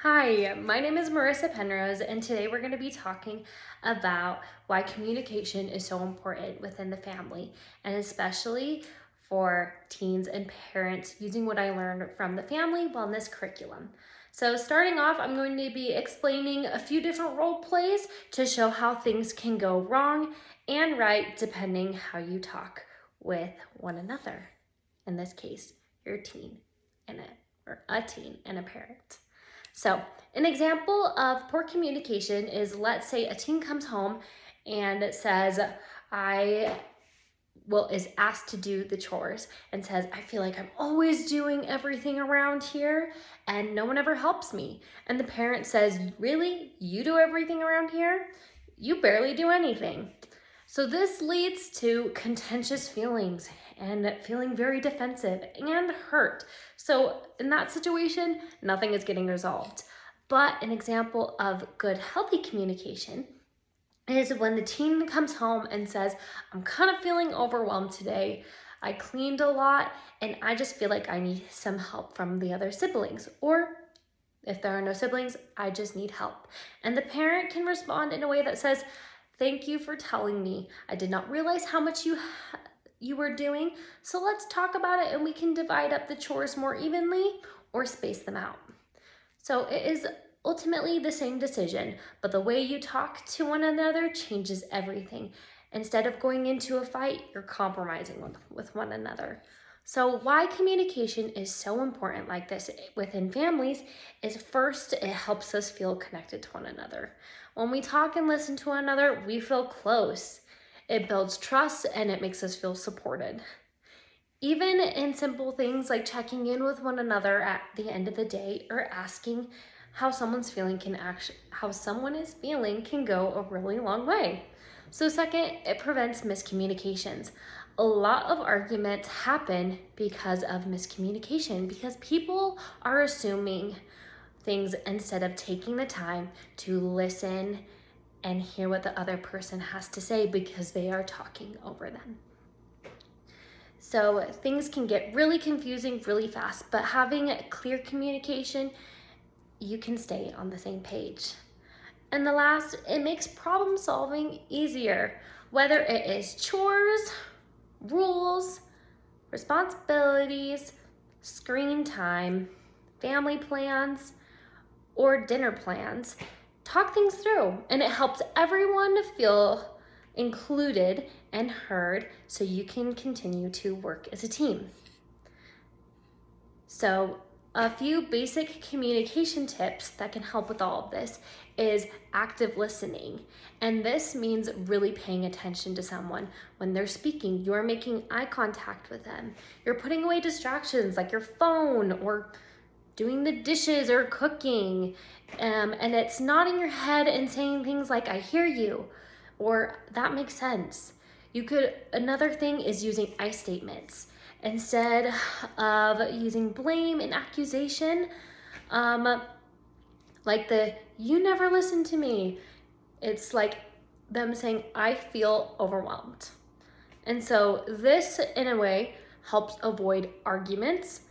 Hi, my name is Marissa Penrose, and today we're going to be talking about why communication is so important within the family, and especially for teens and parents using what I learned from the family wellness curriculum. So starting off, I'm going to be explaining a few different role plays to show how things can go wrong and right depending how you talk with one another. In this case, your teen and a teen and a parent. So, an example of poor communication is, let's say a teen comes home and says, I is asked to do the chores and says, I feel like I'm always doing everything around here and no one ever helps me. And the parent says, really? You do everything around here? You barely do anything. So this leads to contentious feelings and feeling very defensive and hurt. So in that situation, nothing is getting resolved. But an example of good, healthy communication is when the teen comes home and says, I'm kind of feeling overwhelmed today. I cleaned a lot and I just feel like I need some help from the other siblings. Or if there are no siblings, I just need help. And the parent can respond in a way that says, thank you for telling me. I did not realize how much you were doing. So let's talk about it and we can divide up the chores more evenly or space them out. So it is ultimately the same decision, but the way you talk to one another changes everything. Instead of going into a fight, you're compromising with one another. So why communication is so important like this within families is, first, it helps us feel connected to one another. When we talk and listen to one another, we feel close. It builds trust and it makes us feel supported. Even in simple things like checking in with one another at the end of the day or asking how someone is feeling can go a really long way. So second, it prevents miscommunications. A lot of arguments happen because of miscommunication, because people are assuming things instead of taking the time to listen and hear what the other person has to say because they are talking over them. So things can get really confusing really fast, but having clear communication, you can stay on the same page. And the last, it makes problem solving easier, whether it is chores, rules, responsibilities, screen time, family plans, or dinner plans. Talk things through, and it helps everyone feel included and heard so you can continue to work as a team. So a few basic communication tips that can help with all of this is active listening. And this means really paying attention to someone when they're speaking. You're making eye contact with them. You're putting away distractions like your phone or doing the dishes or cooking. And it's nodding your head and saying things like, I hear you, or that makes sense. Another thing is using I statements. Instead of using blame and accusation, like you never listen to me. It's like them saying, I feel overwhelmed. And so this, in a way, helps avoid arguments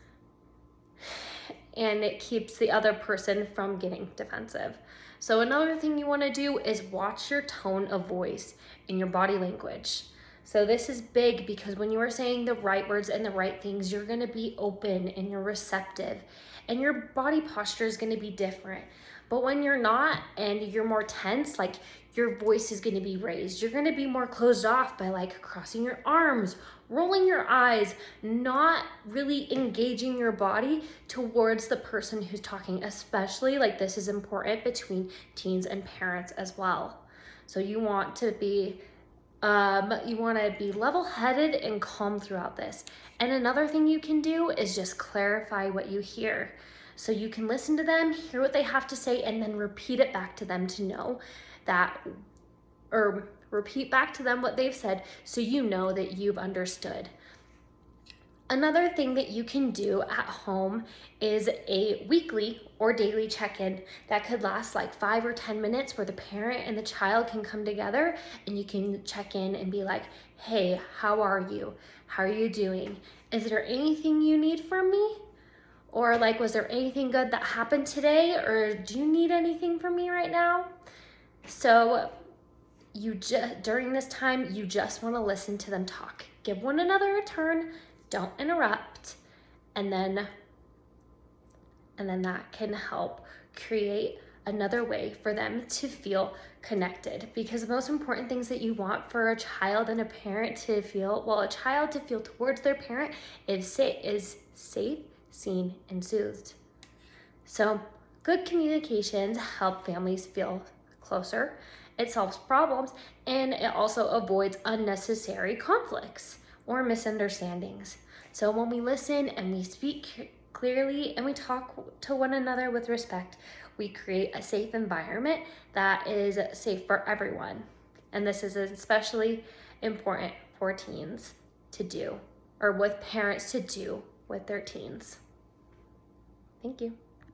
and it keeps the other person from getting defensive. So another thing you want to do is watch your tone of voice and your body language. So this is big because when you are saying the right words and the right things, you're going to be open and you're receptive and your body posture is going to be different. But when you're not and you're more tense, like your voice is going to be raised. You're going to be more closed off by like crossing your arms, rolling your eyes, not really engaging your body towards the person who's talking, especially like this is important between teens and parents as well. So you want to be level-headed and calm throughout this. And another thing you can do is just clarify what you hear. So you can listen to them, hear what they have to say, and then repeat it back to them to know that, or repeat back to them what they've said so you know that you've understood. Another thing that you can do at home is a weekly or daily check-in that could last like 5 or 10 minutes where the parent and the child can come together and you can check in and be like, hey, how are you? How are you doing? Is there anything you need from me? Or like, was there anything good that happened today? Or do you need anything from me right now? So during this time, you just want to listen to them talk. Give one another a turn, don't interrupt, and then that can help create another way for them to feel connected. Because the most important things that you want for a child and a parent to feel, well, a child to feel towards their parent is safe, seen, and soothed. So good communications help families feel closer. It solves problems, and it also avoids unnecessary conflicts or misunderstandings. So when we listen and we speak clearly and we talk to one another with respect, we create a safe environment that is safe for everyone. And this is especially important for teens to do, or with parents to do with their teens. Thank you.